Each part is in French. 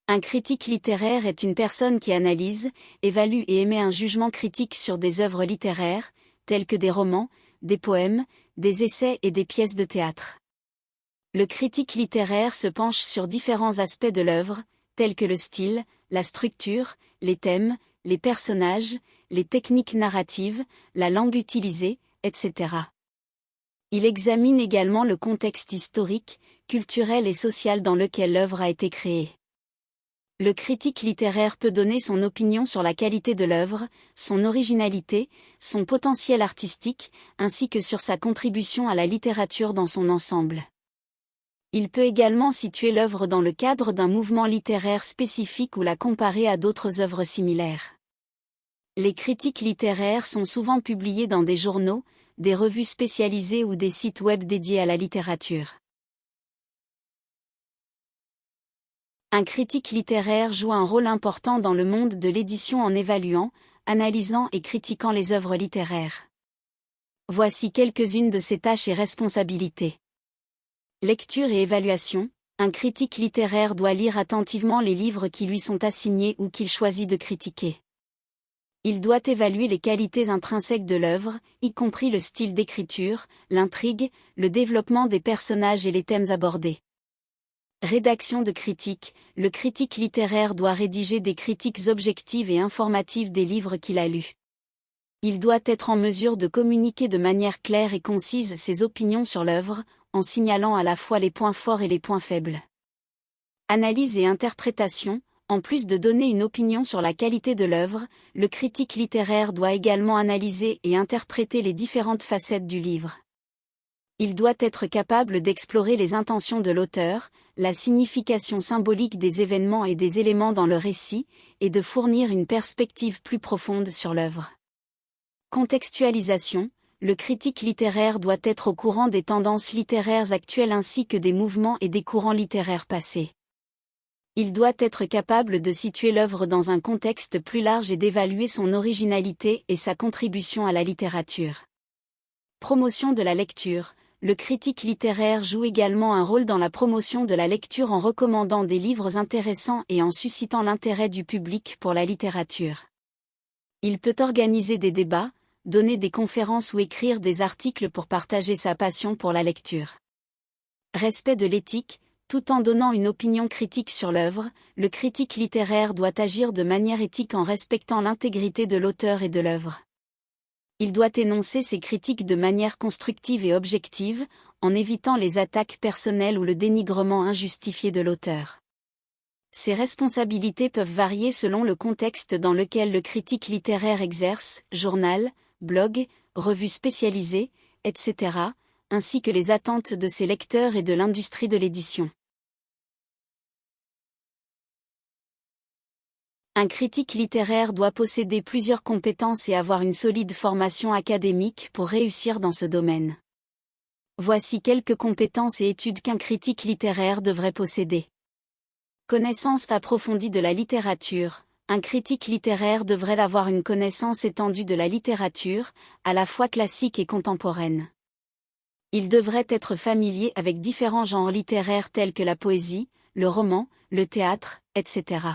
Un critique littéraire est une personne qui analyse, évalue et émet un jugement critique sur des œuvres littéraires, telles que des romans, des poèmes, des essais et des pièces de théâtre. Le critique littéraire se penche sur différents aspects de l'œuvre, tels que le style, la structure, les thèmes, les personnages, les techniques narratives, la langue utilisée, etc. Il examine également le contexte historique, culturel et social dans lequel l'œuvre a été créée. Le critique littéraire peut donner son opinion sur la qualité de l'œuvre, son originalité, son potentiel artistique, ainsi que sur sa contribution à la littérature dans son ensemble. Il peut également situer l'œuvre dans le cadre d'un mouvement littéraire spécifique ou la comparer à d'autres œuvres similaires. Les critiques littéraires sont souvent publiées dans des journaux, des revues spécialisées ou des sites web dédiés à la littérature. Un critique littéraire joue un rôle important dans le monde de l'édition en évaluant, analysant et critiquant les œuvres littéraires. Voici quelques-unes de ses tâches et responsabilités. Lecture et évaluation. Un critique littéraire doit lire attentivement les livres qui lui sont assignés ou qu'il choisit de critiquer. Il doit évaluer les qualités intrinsèques de l'œuvre, y compris le style d'écriture, l'intrigue, le développement des personnages et les thèmes abordés. Rédaction de critiques. Le critique littéraire doit rédiger des critiques objectives et informatives des livres qu'il a lus. Il doit être en mesure de communiquer de manière claire et concise ses opinions sur l'œuvre, en signalant à la fois les points forts et les points faibles. Analyse et interprétation. En plus de donner une opinion sur la qualité de l'œuvre, le critique littéraire doit également analyser et interpréter les différentes facettes du livre. Il doit être capable d'explorer les intentions de l'auteur, la signification symbolique des événements et des éléments dans le récit, et de fournir une perspective plus profonde sur l'œuvre. Contextualisation. Le critique littéraire doit être au courant des tendances littéraires actuelles ainsi que des mouvements et des courants littéraires passés. Il doit être capable de situer l'œuvre dans un contexte plus large et d'évaluer son originalité et sa contribution à la littérature. Promotion de la lecture. Le critique littéraire joue également un rôle dans la promotion de la lecture en recommandant des livres intéressants et en suscitant l'intérêt du public pour la littérature. Il peut organiser des débats, donner des conférences ou écrire des articles pour partager sa passion pour la lecture. Respect de l'éthique. Tout en donnant une opinion critique sur l'œuvre, le critique littéraire doit agir de manière éthique en respectant l'intégrité de l'auteur et de l'œuvre. Il doit énoncer ses critiques de manière constructive et objective, en évitant les attaques personnelles ou le dénigrement injustifié de l'auteur. Ses responsabilités peuvent varier selon le contexte dans lequel le critique littéraire exerce, journal, blog, revue spécialisée, etc., ainsi que les attentes de ses lecteurs et de l'industrie de l'édition. Un critique littéraire doit posséder plusieurs compétences et avoir une solide formation académique pour réussir dans ce domaine. Voici quelques compétences et études qu'un critique littéraire devrait posséder. Connaissance approfondie de la littérature. Un critique littéraire devrait avoir une connaissance étendue de la littérature, à la fois classique et contemporaine. Il devrait être familier avec différents genres littéraires tels que la poésie, le roman, le théâtre, etc.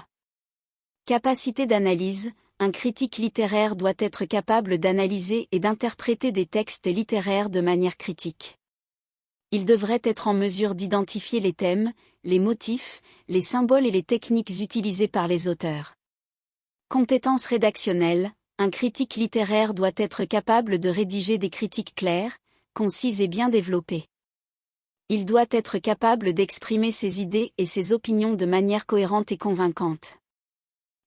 Capacité d'analyse. Un critique littéraire doit être capable d'analyser et d'interpréter des textes littéraires de manière critique. Il devrait être en mesure d'identifier les thèmes, les motifs, les symboles et les techniques utilisées par les auteurs. Compétences rédactionnelles. Un critique littéraire doit être capable de rédiger des critiques claires, concises et bien développées. Il doit être capable d'exprimer ses idées et ses opinions de manière cohérente et convaincante.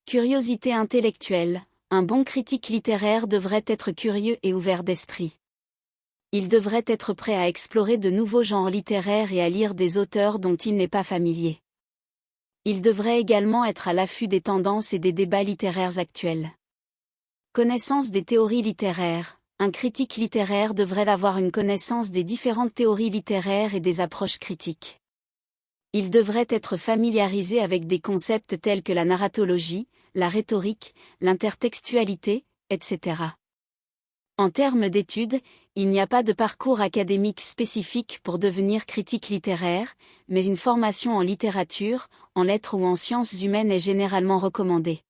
Curiosité intellectuelle. Un bon critique littéraire devrait être curieux et ouvert d'esprit. Il devrait être prêt à explorer de nouveaux genres littéraires et à lire des auteurs dont il n'est pas familier. Il devrait également être à l'affût des tendances et des débats littéraires actuels. Connaissance des théories littéraires. Un critique littéraire devrait avoir une connaissance des différentes théories littéraires et des approches critiques. Il devrait être familiarisé avec des concepts tels que la narratologie, la rhétorique, l'intertextualité, etc. En termes d'études, Il n'y a pas de parcours académique spécifique pour devenir critique littéraire, mais une formation en littérature, en lettres ou en sciences humaines est généralement recommandée.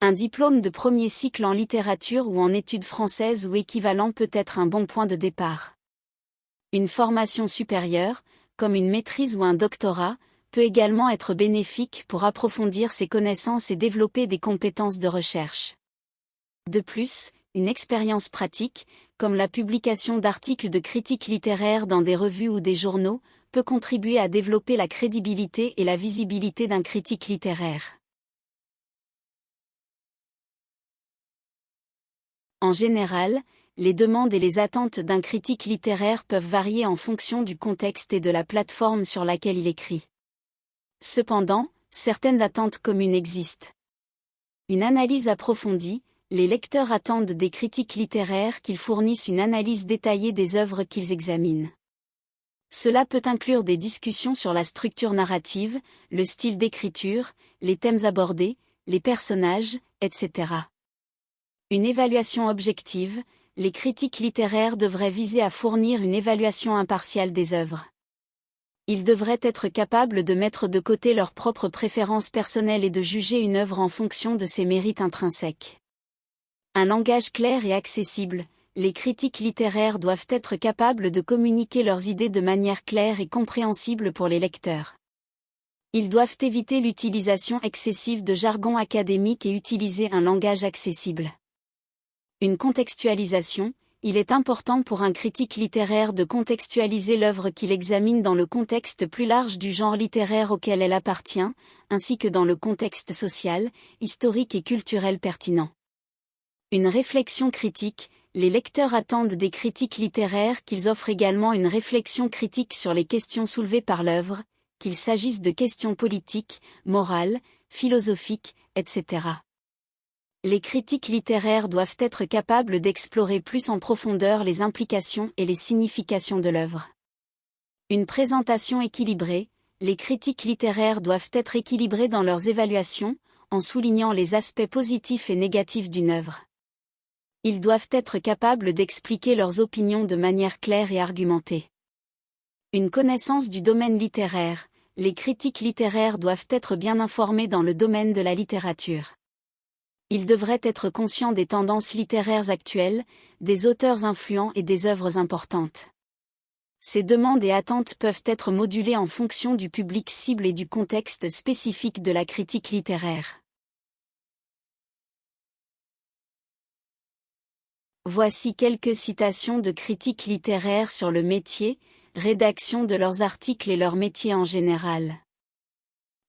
Un diplôme de premier cycle en littérature ou en études françaises ou équivalent peut être un bon point de départ. Une formation supérieure, comme une maîtrise ou un doctorat, peut également être bénéfique pour approfondir ses connaissances et développer des compétences de recherche. De plus, une expérience pratique, comme la publication d'articles de critique littéraire dans des revues ou des journaux, peut contribuer à développer la crédibilité et la visibilité d'un critique littéraire. En général, les demandes et les attentes d'un critique littéraire peuvent varier en fonction du contexte et de la plateforme sur laquelle il écrit. Cependant, certaines attentes communes existent. Une analyse approfondie. Les lecteurs attendent des critiques littéraires qu'ils fournissent une analyse détaillée des œuvres qu'ils examinent. Cela peut inclure des discussions sur la structure narrative, le style d'écriture, les thèmes abordés, les personnages, etc. Une évaluation objective. Les critiques littéraires devraient viser à fournir une évaluation impartiale des œuvres. Ils devraient être capables de mettre de côté leurs propres préférences personnelles et de juger une œuvre en fonction de ses mérites intrinsèques. Un langage clair et accessible. Les critiques littéraires doivent être capables de communiquer leurs idées de manière claire et compréhensible pour les lecteurs. Ils doivent éviter l'utilisation excessive de jargon académique et utiliser un langage accessible. Une contextualisation. Il est important pour un critique littéraire de contextualiser l'œuvre qu'il examine dans le contexte plus large du genre littéraire auquel elle appartient, ainsi que dans le contexte social, historique et culturel pertinent. Une réflexion critique. Les lecteurs attendent des critiques littéraires qu'ils offrent également une réflexion critique sur les questions soulevées par l'œuvre, qu'il s'agisse de questions politiques, morales, philosophiques, etc. Les critiques littéraires doivent être capables d'explorer plus en profondeur les implications et les significations de l'œuvre. Une présentation équilibrée. Les critiques littéraires doivent être équilibrées dans leurs évaluations, en soulignant les aspects positifs et négatifs d'une œuvre. Ils doivent être capables d'expliquer leurs opinions de manière claire et argumentée. Une connaissance du domaine littéraire. Les critiques littéraires doivent être bien informés dans le domaine de la littérature. Ils devraient être conscients des tendances littéraires actuelles, des auteurs influents et des œuvres importantes. Ces demandes et attentes peuvent être modulées en fonction du public cible et du contexte spécifique de la critique littéraire. Voici quelques citations de critiques littéraires sur le métier, rédaction de leurs articles et leur métier en général.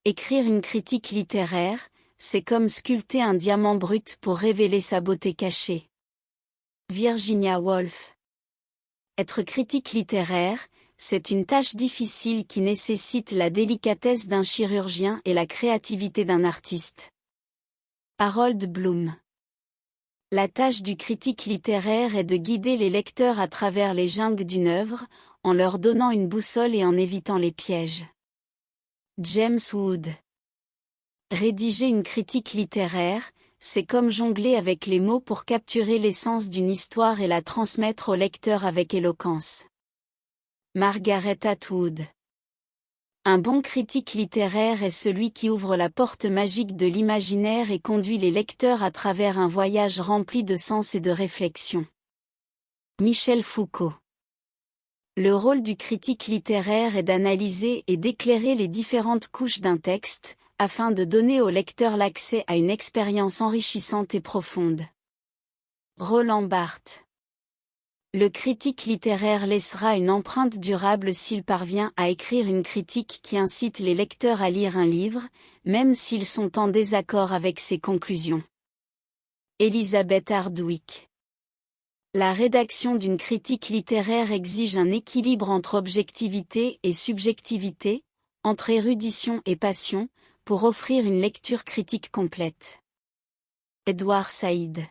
Écrire une critique littéraire, c'est comme sculpter un diamant brut pour révéler sa beauté cachée. Virginia Woolf. Être critique littéraire, c'est une tâche difficile qui nécessite la délicatesse d'un chirurgien et la créativité d'un artiste. Harold Bloom. La tâche du critique littéraire est de guider les lecteurs à travers les jungles d'une œuvre, en leur donnant une boussole et en évitant les pièges. James Wood. Rédiger une critique littéraire, c'est comme jongler avec les mots pour capturer l'essence d'une histoire et la transmettre au lecteur avec éloquence. Margaret Atwood. Un bon critique littéraire est celui qui ouvre la porte magique de l'imaginaire et conduit les lecteurs à travers un voyage rempli de sens et de réflexion. Michel Foucault. Le rôle du critique littéraire est d'analyser et d'éclairer les différentes couches d'un texte, afin de donner au lecteur l'accès à une expérience enrichissante et profonde. Roland Barthes. Le critique littéraire laissera une empreinte durable s'il parvient à écrire une critique qui incite les lecteurs à lire un livre, même s'ils sont en désaccord avec ses conclusions. Elizabeth Hardwick. La rédaction d'une critique littéraire exige un équilibre entre objectivité et subjectivité, entre érudition et passion, pour offrir une lecture critique complète. Edward Said.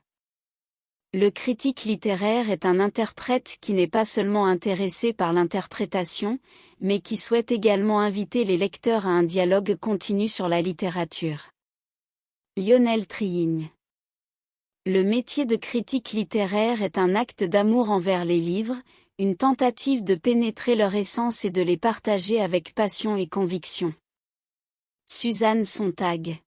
Le critique littéraire est un interprète qui n'est pas seulement intéressé par l'interprétation, mais qui souhaite également inviter les lecteurs à un dialogue continu sur la littérature. Lionel Triing. Le métier de critique littéraire est un acte d'amour envers les livres, une tentative de pénétrer leur essence et de les partager avec passion et conviction. Suzanne Sontag.